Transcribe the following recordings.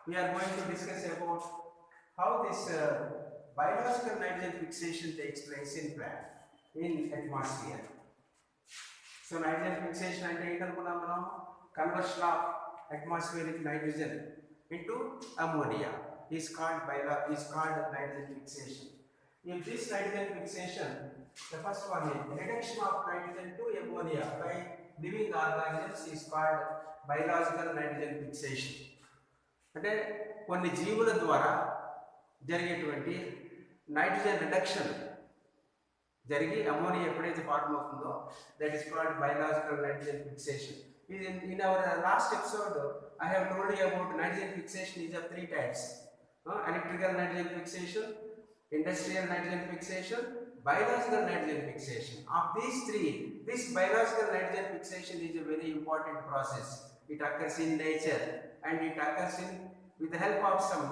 we are going to discuss about how this biological nitrogen fixation takes place in plant, in atmosphere. So nitrogen fixation అంటే ఏంటనుకున్నాం మనం conversion of atmospheric nitrogen into ammonia is called nitrogen fixation. In this nitrogen fixation, the first one is reduction of nitrogen to ammonia by living organisms is called biological nitrogen fixation. అంటే కొన్ని జీవుల ద్వారా జరిగేటువంటి nitrogen reduction జరిగి ammonia ఎప్పుడైతే form అవుతుందో that is called biological nitrogen fixation. In our last episode, I have told you about nitrogen fixation is of three types: electrical nitrogen fixation, industrial nitrogen fixation, biological nitrogen fixation. Of these three, this biological nitrogen fixation is a very important process. It occurs in nature and it occurs with the help of some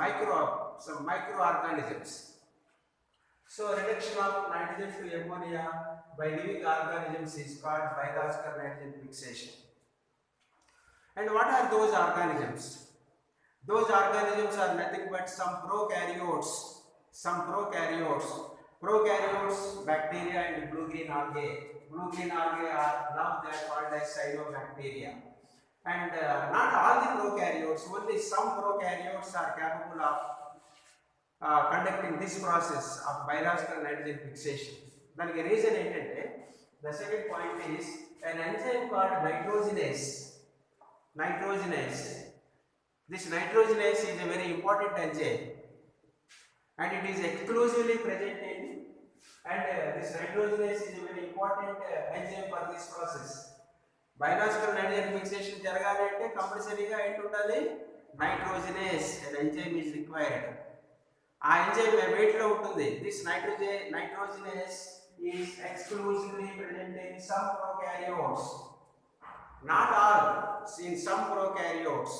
microorganisms. So reduction of nitrogen to ammonia by living organisms is called biological nitrogen fixation. And what are those organisms? Those organisms are nothing but some prokaryotes. Prokaryotes, bacteria and blue-green algae. Blue-green algae are now they are called as cyanobacteria. And not all the prokaryotes, only some prokaryotes are capable of conducting this process of biological nitrogen fixation. దానికి reason ఏంటంటే the second point is an enzyme called nitrogenase. This nitrogenase is a very important enzyme and it is exclusively present in this nitrogenase is a very important enzyme for this process. Biological nitrogen fixation జరగాలి అంటే కంపల్సరీగా ఏంటి ఉండాలి? నైట్రోజనేస్ an enzyme is required. ఆ enzyme వెయిట్లో ఉంటుంది. This nitrogenase is exclusively present in some prokaryotes. Not all, in some prokaryotes.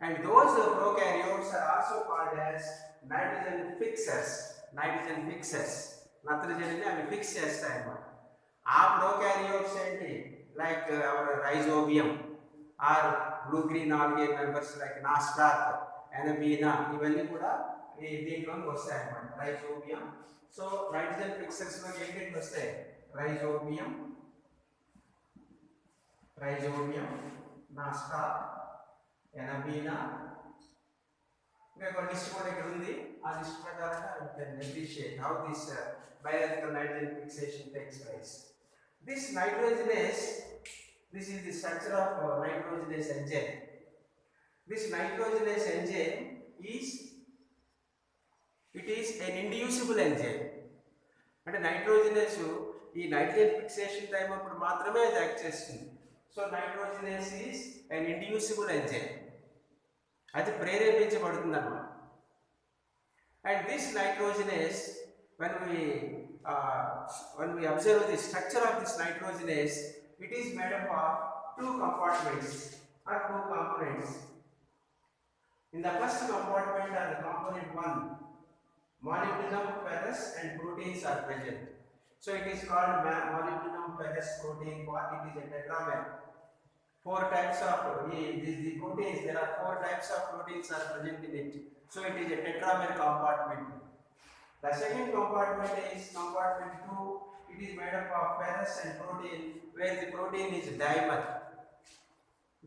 And those prokaryotes are also called as nitrogen fixers. నత్రజనిని అవి ఫిక్స్ చేస్తాయి అన్నమాట. ఆ prokaryotes ఏంటి? Like our rhizobium or blue-green algae members like Nostoc, Anabaena, ఇవన్నీ కూడా ఈ దీంట్లోకి వస్తాయి అన్నమాట. రైజోబియం. సో నైట్రోజన్ ఫిక్సర్స్ లో ఏంటంటే వస్తాయి? రైజోబియం, నాస్టాక్, ఎనబీనా, ఇంకా ఒక లిస్ట్ కూడా ఇక్కడ ఉంది. ఆ లిస్ట్ ప్రకారంగా we can appreciate how this biological nitrogen fixation takes place. This nitrogenase, this is the structure of nitrogenase enzyme. This nitrogenase enzyme is an inducible enzyme. అంటే నైట్రోజనేస్ ఈ నైట్రోజన్ ఫిక్సేషన్ టైం అప్పుడు మాత్రమే అది యాక్ట్ చేస్తుంది. So nitrogenase is an inducible enzyme. అది ప్రేరేపించబడుతుంది అన్నమాట. And this nitrogenase when we observe the structure of this nitrogenase, it is made up of two compartments or two components. In the first compartment are the component 1, molybdenum, ferrous and proteins are present. So it is called molybdenum, ferrous, protein part. It is a tetramer. Four types of the proteins, there are 4 types of proteins are present in it. So it is a tetramer compartment. The second compartment is compartment 2. It is made up of ferrous and protein, where the protein is dimer.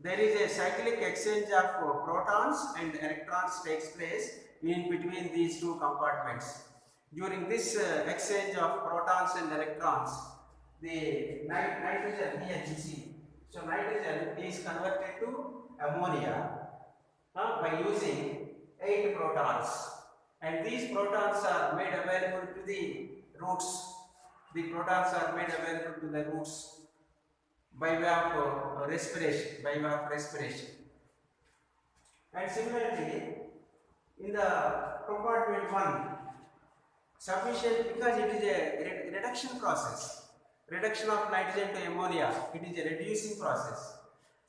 There is a cyclic exchange of protons and electrons takes place in between these two compartments. During this exchange of protons and electrons, the nitrogen here you see. So nitrogen is converted to ammonia by using 8 protons. And these protons are made available to the roots. The protons are made available to the roots by way of respiration. And similarly, in the compartment 1, sufficient, because it is a reduction process. Reduction of nitrogen to ammonia, it is a reducing process.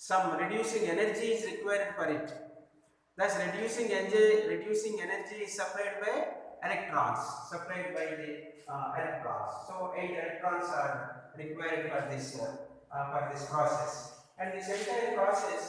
Some reducing energy is required for it. Thus reducing energy is supplied by electrons, So 8 electrons are required for this process. And this entire process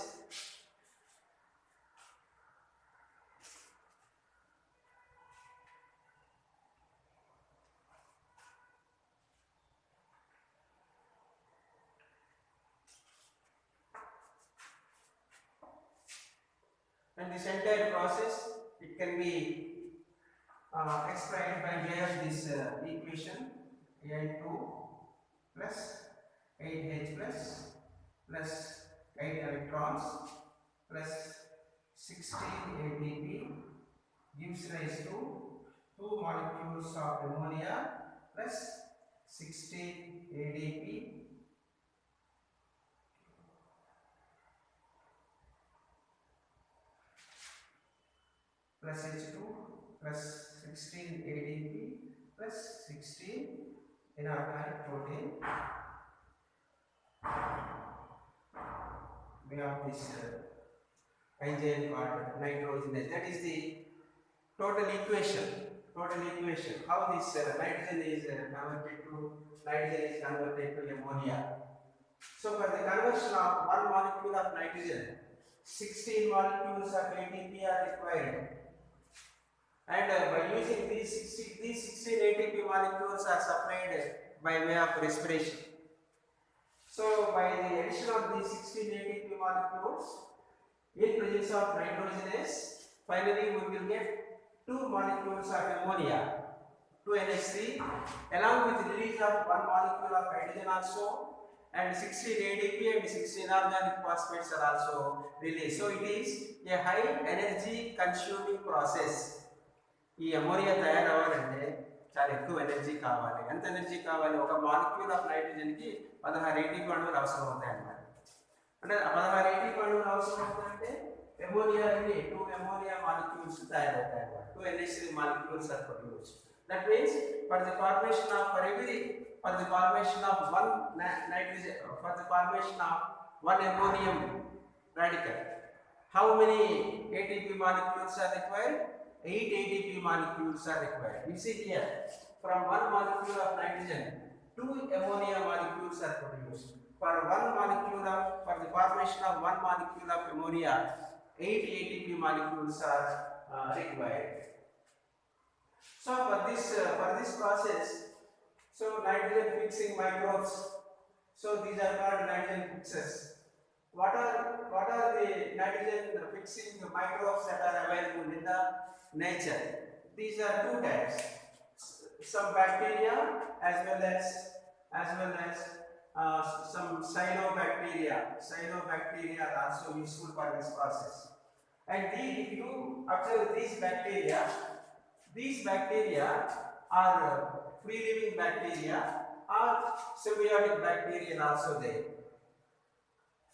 And this entire process, it can be explained by way of this equation N2 plus 8H plus 8 electrons plus 16 ATP gives rise to 2 molecules of ammonia plus 16 ADP plus H2 plus 16 ADP plus 16 inorganic protein. We have this enzyme called nitrogenase. That is the total equation. How this nitrogen is converted to ammonia. So for the conversion of one molecule of nitrogen, 16 molecules of ATP are required. And by using these 16 ATP molecules are supplied by way of respiration. So by the addition of these 16 ATP molecules in presence of nitrogenase, finally we will get 2 molecules of ammonia, 2NH3, along with release of 1 molecule of hydrogen also, and 16 ADP and 16 inorganic phosphates are also released. So it is a high energy consuming process. ఈ ammonia తయారవ్వాలంటే చాలా ఎక్కువ energy కావాలి. ఎంత energy కావాలి? ఒక molecule of నైట్రోజన్కి 16 ATP అణువులు అవసరం అవుతాయి అన్నమాట. అంటే 16 ATP అణువులు అవసరం అవుతాయంటే ammonia నుండి 2 ammonia molecules తయారవుతాయి అన్నమాట. 2 NH3 molecules are produced. That means for the formation of one nitrogen, for the formation of one ammonium radical, how many ATP molecules are required? 8 ATP molecules are required. You see here, from one molecule of nitrogen, 2 ammonia molecules are produced. For the formation of one molecule of ammonia, 8 ATP molecules are required. So for this process, so nitrogen fixing microbes, so these are called nitrogen fixers. What are the nitrogen fixing microbes that are available in the nature? These are 2 types. Some bacteria as well as some cyanobacteria. Cyanobacteria are also useful for this process. And if you observe these bacteria are free living bacteria or symbiotic bacteria also there.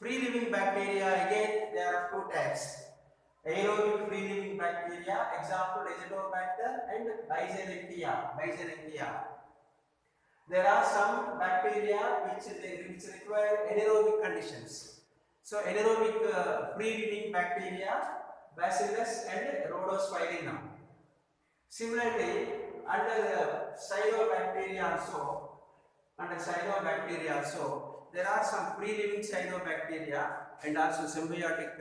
Free living bacteria, again there are 2 types. Aerobic free living bacteria, example Azotobacter and Escherichia. There are some bacteria which require anaerobic conditions. So anaerobic free living bacteria, Bacillus and Rhodospirillum. Similarly, under cyanobacteria also, there are some free living cyanobacteria and also symbiotic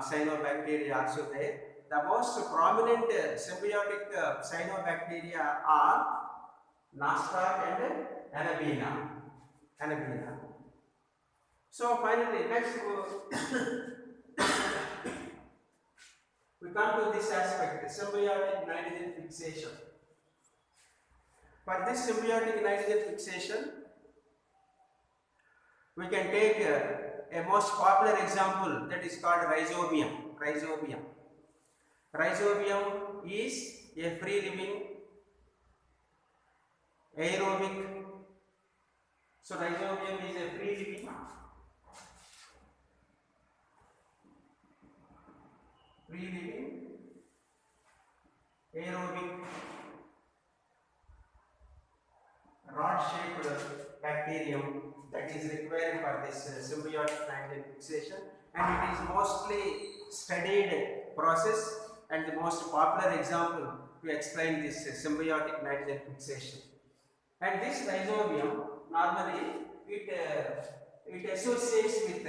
cyanobacteria also there. The most prominent symbiotic cyanobacteria are Nostoc and Anabaena. So finally, next we come to this aspect, symbiotic nitrogen fixation. For this symbiotic nitrogen fixation, we can take a most popular example, that is called rhizobium. Rhizobium is a free living aerobic. So rhizobium is a free living aerobic rod-shaped bacterium that is required for this symbiotic nitrogen fixation, and it is mostly studied process and the most popular example to explain this symbiotic nitrogen fixation. And this rhizobium normally it associates with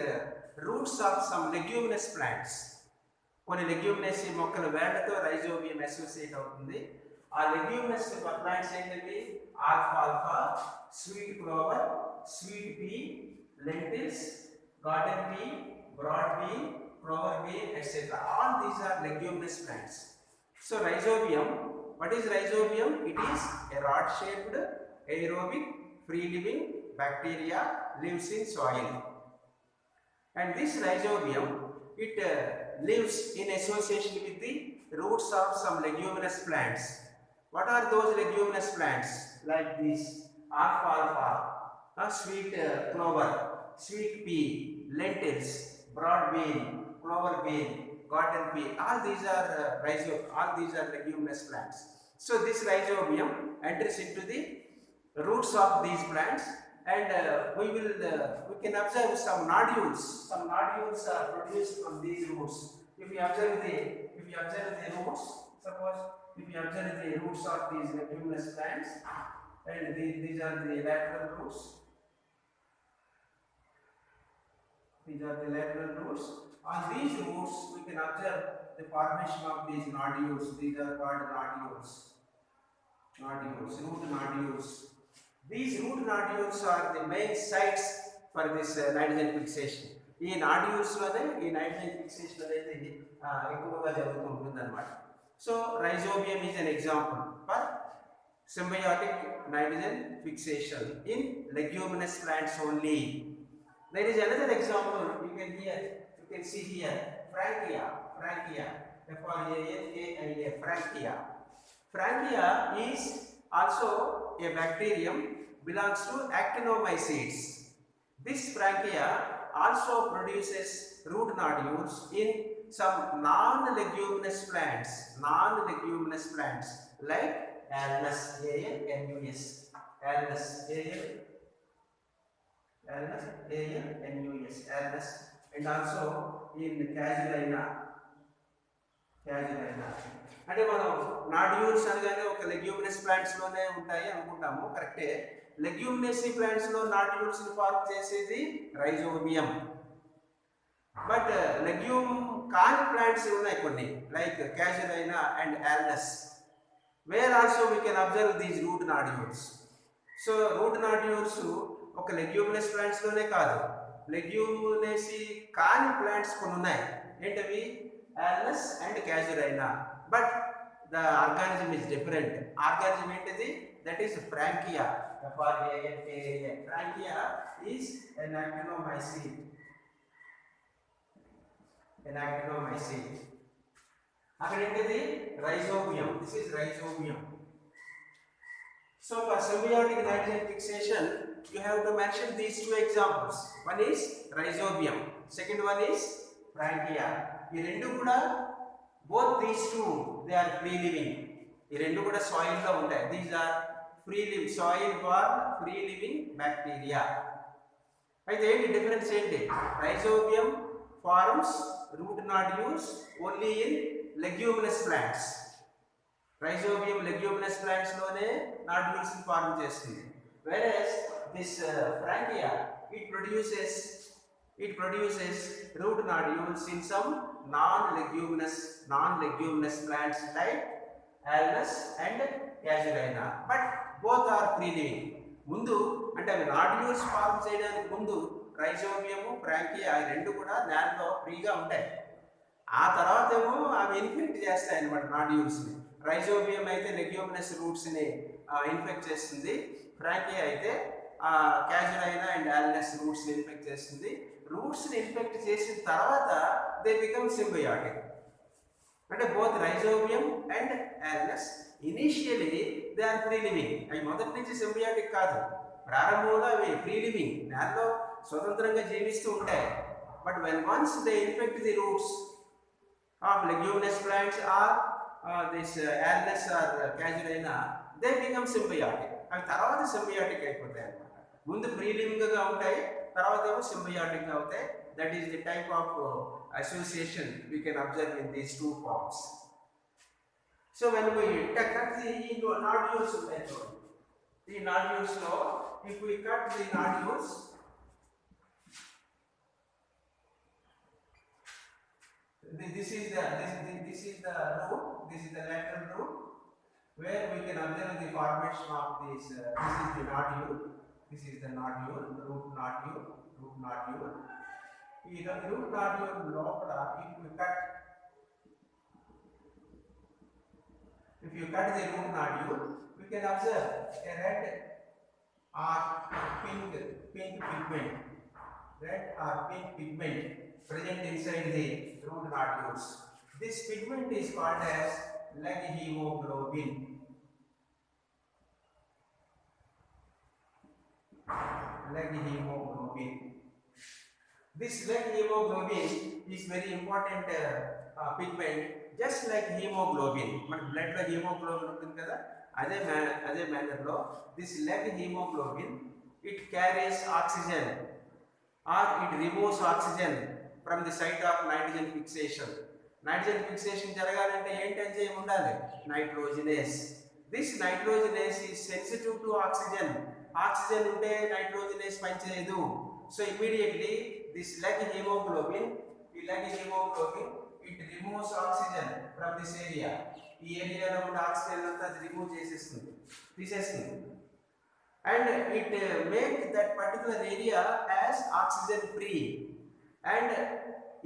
roots of some leguminous plants. కొన్ని leguminous మొక్కల వేళ్లతో rhizobium associate అవుతుంది. ఆ leguminous plants ఏంటంటే ఆల్ఫాల్ఫా, sweet clover, sweet pea, lentils, garden pea, broad pea, clover bean, etc. All these are leguminous plants. So rhizobium, what is rhizobium? It is a rod-shaped aerobic free-living bacteria lives in soil. And this rhizobium, it lives in association with the roots of some leguminous plants. What are those leguminous plants? Like this alfalfa, sweet clover, sweet pea, lentils, broad bean, clover bean, cotton pea. All these are all these are leguminous plants. So this rhizobium enters into the roots of these plants, and we can observe some nodules. Some nodules are produced from these roots. If you observe the roots, suppose if you observe the roots of these leguminous plants, and these are the lateral roots. These are the lateral roots. On these roots, we can observe the formation of these nodules. These are called nodules. Root nodules. These root nodules are the main sites for this nitrogen fixation. ఈ nodules లోనే ఈ nitrogen fixation అనేది ఎక్కువగా జరుగుతూ ఉంటుంది అన్నమాట. So rhizobium is an example for symbiotic nitrogen fixation in leguminous plants only. There is another example you can see here, Frankia, F-R-A-N-K-I-A, Frankia. Frankia is also a bacterium, belongs to actinomycetes. This Frankia also produces root nodules in some non-leguminous plants like Alnus, A-L-N-U-S, Alnus, A-L-N-U-S, Alnus, and also in Casuarina. అంటే మనం nodules అనగానే ఒక leguminous plants లోనే ఉంటాయి అనుకుంటాము, కరెక్టే. Leguminosae plants లో nodules ని ఫార్మ్ చేసేది రైజోబియం. బట్ లెగ్యూమ్ కాని ప్లాంట్స్ ఉన్నాయి కొన్ని, like casuarina and alnus, where also we can observe these root nodules. So root nodules ఒక లెగ్యూమినస్ ప్లాంట్స్ లోనే కాదు, లెగ్యూమినేసీ కాని ప్లాంట్స్ కొన్ని ఉన్నాయి. ఏంటవి? Alnus and casuarina. But the organism is different. Organism ఏంటిది? That is frankia. F-R-A-N-K-I-A. Frankia is an actinomycete. అక్కడ ఏంటిది? Rhizobium. This is rhizobium. So for symbiotic nitrogen fixation, you have to mention these two examples. One is rhizobium, second one is Frankia. ఈ రెండు కూడా, both these two, they are free living. ఈ రెండు కూడా soil లో ఉంటాయి. These are free living, soil born free living bacteria. అయితే ఏంటి డిఫరెన్స్ ఏంటి? Rhizobium forms root nodules only in leguminous plants. Rhizobium leguminous plants లోనే నాడ్యూల్స్ ని ఫార్మ్ చేస్తుంది. whereas this Frankia, it produces root nodules in some non-leguminous plants like Alnus and Casuarina, but both are free living. ముందు అంటే అవి nodules form చేయడానికి ముందు rhizobium, Frankia ఈ రెండు కూడా నేలలో ఫ్రీగా ఉంటాయి. ఆ తర్వాత ఏమో అవి ఇన్ఫెక్ట్ చేస్తాయి అన్నమాట నాడ్యూల్స్ని. రైజోబియం అయితే లెగ్యూమినస్ రూట్స్ని ఇన్ఫెక్ట్ చేస్తుంది, ఫ్రాంకియా అయితే క్యాజురైనా అండ్ ఆల్నస్ రూట్స్ని ఇన్ఫెక్ట్ చేస్తుంది. రూట్స్ని ఇన్ఫెక్ట్ చేసిన తర్వాత దే బికమ్ సింబయోటిక్. అంటే both rhizobium and alnus initially they are free living. అవి మొదటి నుంచి సింబయోటిక్ కాదు, ప్రారంభంలో అవి ఫ్రీ లివింగ్, దానిలో స్వతంత్రంగా జీవిస్తూ ఉంటాయి. But when once they infect the roots of leguminous plants are this Alnus or Casuarina, they become symbiotic. అవి తర్వాత సింబయోటిక్ అయిపోతాయి అన్నమాట. ముందు ఫ్రీ లివింగ్ గా ఉంటాయి, తర్వాత ఏమో సింబయోటిక్ గా అవుతాయి. That is the type of association we can observe in these two forms. So when we cut the nodules ఉంటాయి చూడండి, ఈ నాడ్యూల్స్ లో if we cut the nodules, this is the root, this is the lateral root, where we can observe the formation of this. This is the nodule, root nodule. ఈ route nodule లోపల if you cut the root nodule, we can observe a red or pink pigment, red or pink pigment present inside the root nodules. This pigment is called as leg hemoglobin. Leg hemoglobin. This leg hemoglobin is very important pigment, just like hemoglobin. మన blood లో hemoglobin ఉంటుంది కదా, అదే manner లో this leg hemoglobin, it carries oxygen or it removes oxygen from the site of nitrogen fixation. Nitrogen fixation జరగాలంటే ఏంటి enzyme ఉండాలి? నైట్రోజనేస్. This nitrogenase is sensitive to oxygen. Oxygen ఉంటే నైట్రోజనేస్ పనిచేయదు. So immediately this leg hemoglobin, it removes oxygen from this area. ఈ ఏరియాలో ఉన్న oxygen అంతా remove చేసేస్తుంది, తీసేస్తుంది. And it make that particular area as oxygen free. And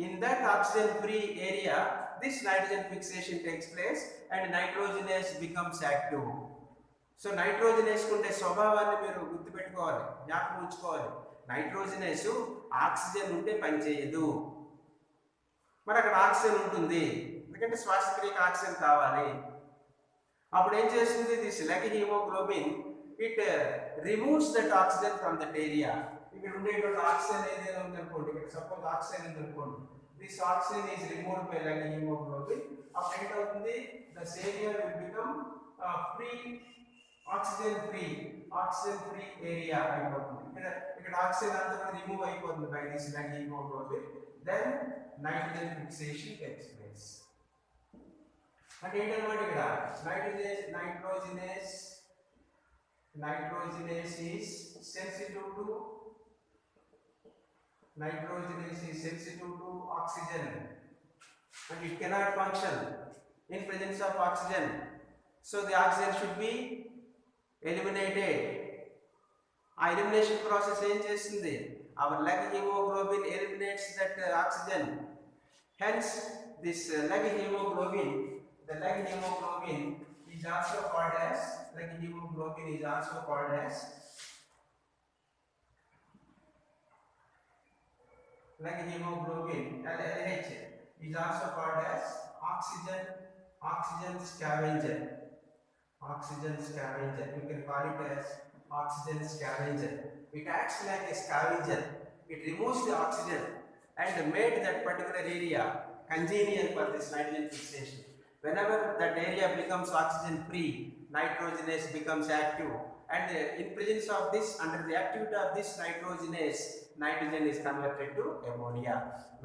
in that oxygen free area, this nitrogen fixation takes place and nitrogenase becomes active. So nitrogenase కుండే స్వభావాన్ని మీరు గుర్తుపెట్టుకోవాలి, జ్ఞాపకం ఉంచుకోవాలి. నైట్రోజనేస్ ఆక్సిజన్ ఉంటే పనిచేయదు. మరి అక్కడ ఆక్సిజన్ ఉంటుంది, ఎందుకంటే శ్వాసక్రియకి ఆక్సిజన్ కావాలి. అప్పుడు ఏం చేస్తుంది? This leg haemoglobin, it removes that oxygen from that area. ఇక్కడ ఉండేటువంటి ఆక్సిజన్ ఏదైనా ఉందనుకోండి, ఇక్కడ సపోజ్ ఆక్సిజన్ ఉందనుకోండి, this oxygen is removed by leg haemoglobin. అప్పుడు ఏంటవుతుంది? Thus area will become free, oxygen free area అయిపోతుంది. ఇక్కడ ఆక్సిజన్ అంతా కూడా రిమూవ్ అయిపోతుంది by this leg haemoglobin. Then nitrogen fixation takes place. అంటే ఏంటన్నమాట ఇక్కడ nitrogenase is sensitive to oxygen, and it cannot function in presence of oxygen. So the oxygen should be eliminated. ఆ elimination process ఏం చేస్తుంది? Our leg hemoglobin eliminates that oxygen. Hence this leg hemoglobin is also called as LH, is also called as oxygen scavenger. You can call it as oxygen scavenger. It acts like a scavenger. It removes the oxygen and made that particular area congenial for this nitrogen fixation. Whenever that area becomes oxygen free, nitrogenase becomes active, and in presence of this, under the activity of this nitrogenase, nitrogen is converted to ammonia.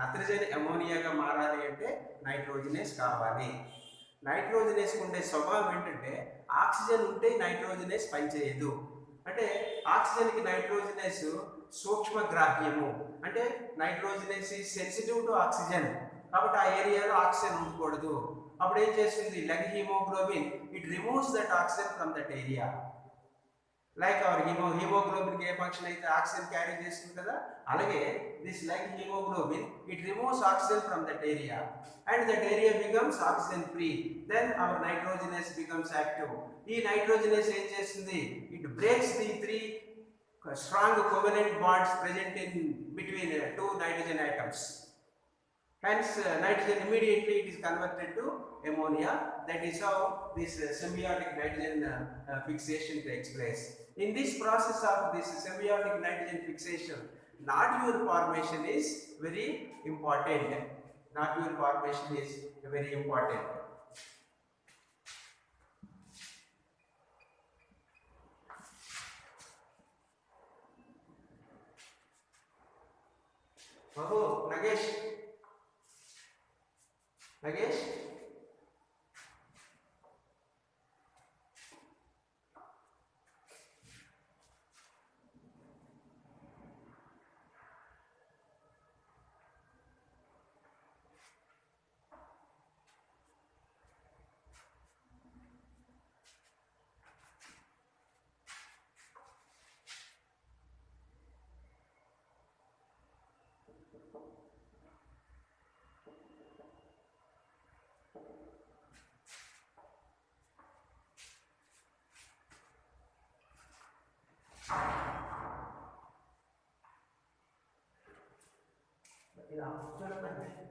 Nitrogen ammonia ga మారాలి అంటే నైట్రోజనేస్ కావాలి. నైట్రోజనేస్ ఉండే స్వభావం ఏంటంటే oxygen ఉంటే నైట్రోజనేస్ పనిచేయదు. అంటే ఆక్సిజన్కి nitrogenase సూక్ష్మగ్రాహ్యము, అంటే nitrogenase is sensitive to oxygen, కాబట్టి ఆ ఏరియాలో ఆక్సిజన్ ఉండకూడదు. అప్పుడు ఏం చేస్తుంది? Leg haemoglobin, it removes that oxygen from that area. Like our హీమోగ్లోబిన్కి ఏ ఫంక్షన్ అయితే ఆక్సిజన్ క్యారీ చేస్తుంది కదా, అలాగే this leg haemoglobin, it removes oxygen from that area and that area becomes oxygen free. Then our nitrogenase becomes active. ఈ నైట్రోజనేస్ ఏం చేస్తుంది? It breaks the three strong covalent bonds present in between two nitrogen atoms. Hence nitrogen immediately it is converted to ammonia. That is how this symbiotic nitrogen fixation takes place. In this process of this symbiotic nitrogen fixation, nodule formation is very important. Nodule formation is very important. Babu, Nagesh. ఇది optional అంటే